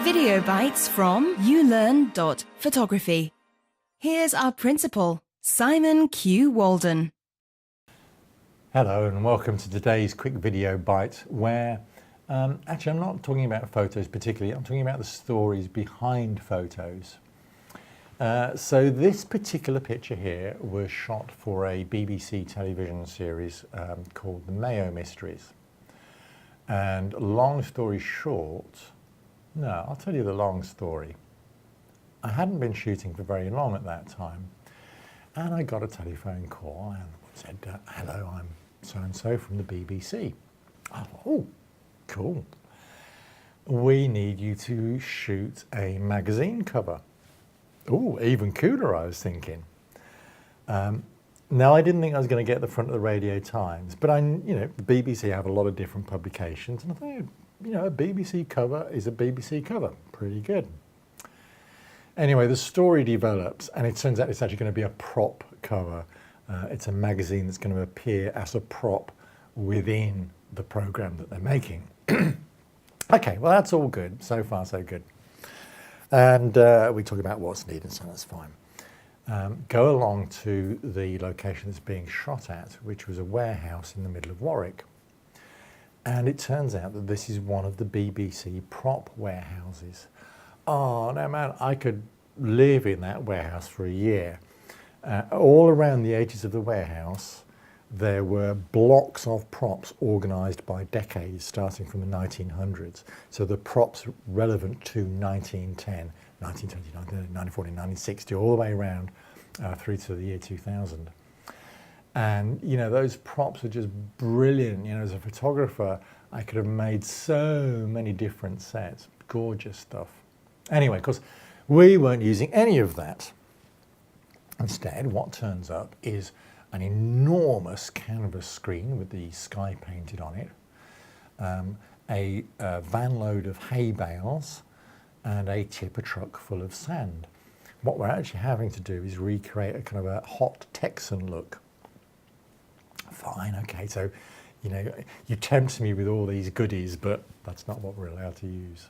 Video bites from ulearn.photography. Here's our principal, Simon Q. Walden. Hello and welcome to today's quick video bite where actually I'm not talking about photos particularly, I'm talking about the stories behind photos. So this particular picture here was shot for a BBC television series called The Mayo Mysteries. And long story short, no, I'll tell you the long story. I hadn't been shooting for very long at that time and I got a telephone call and said, hello, I'm so-and-so from the BBC. I thought, oh, cool. We need you to shoot a magazine cover. Oh, even cooler, I was thinking. Now, I didn't think I was going to get the front of the Radio Times, but the BBC have a lot of different publications, and I thought, a BBC cover is a BBC cover. Pretty good. Anyway, the story develops, and it turns out it's actually going to be a prop cover. It's a magazine that's going to appear as a prop within the program that they're making. Okay, well, that's all good. So far, so good. And we talk about what's needed, so that's fine. Go along to the location that's being shot at, which was a warehouse in the middle of Warwick. And it turns out that this is one of the BBC prop warehouses. Oh, no, man, I could live in that warehouse for a year. All around the edges of the warehouse, there were blocks of props organised by decades, starting from the 1900s. So the props relevant to 1910, 1929, 1940, 1960, all the way around through to the year 2000. And, those props are just brilliant. As a photographer, I could have made so many different sets. Gorgeous stuff. Anyway, of course, we weren't using any of that. Instead, what turns up is an enormous canvas screen with the sky painted on it, a van load of hay bales, and a tipper truck full of sand. What we're actually having to do is recreate a kind of a hot Texan look. Fine, okay, so, you tempt me with all these goodies, but that's not what we're allowed to use.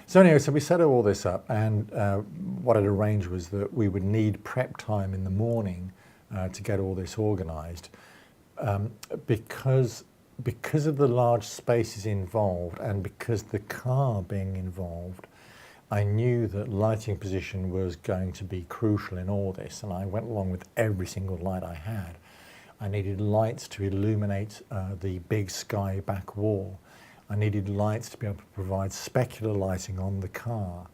So anyway, so we set all this up, and what I'd arranged was that we would need prep time in the morning to get all this organised. Because of the large spaces involved and because the car being involved, I knew that lighting position was going to be crucial in all this, and I went along with every single light I had. I needed lights to illuminate the big sky back wall. I needed lights to be able to provide specular lighting on the car.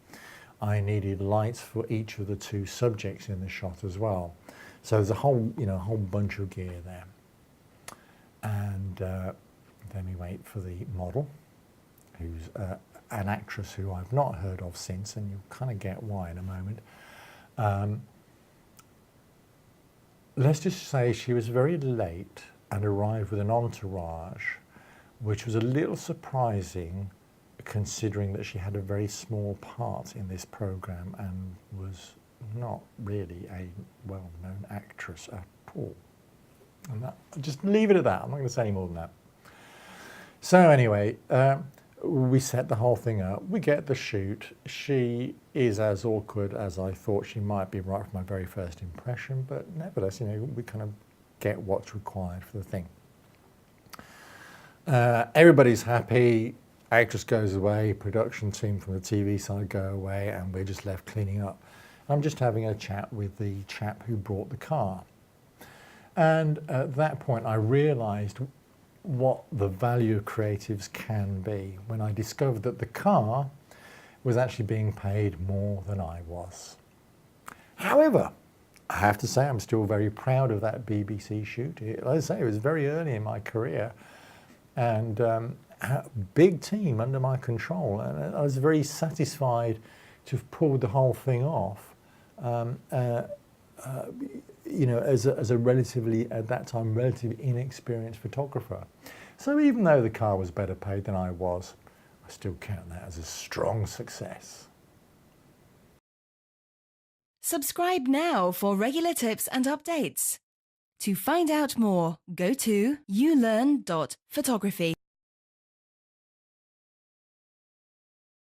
I needed lights for each of the two subjects in the shot as well. So there's a whole, whole bunch of gear there. And then we wait for the model, who's an actress who I've not heard of since, and you'll kind of get why in a moment. Let's just say she was very late and arrived with an entourage, which was a little surprising considering that she had a very small part in this program and was not really a well-known actress at all. And just leave it at that. I'm not going to say any more than that. So anyway, we set the whole thing up. We get the shoot. She is as awkward as I thought she might be right from my very first impression, but nevertheless, we kind of get what's required for the thing. Everybody's happy. Actress goes away. Production team from the TV side go away, and we're just left cleaning up. I'm just having a chat with the chap who brought the car. And at that point, I realised what the value of creatives can be when I discovered that the car was actually being paid more than I was. However, I have to say I'm still very proud of that BBC shoot. Like I say, it was very early in my career and a big team under my control, and I was very satisfied to have pulled the whole thing off. As a relatively, at that time, relatively inexperienced photographer. So even though the car was better paid than I was, I still count that as a strong success. Subscribe now for regular tips and updates. To find out more, go to ulearn.photography.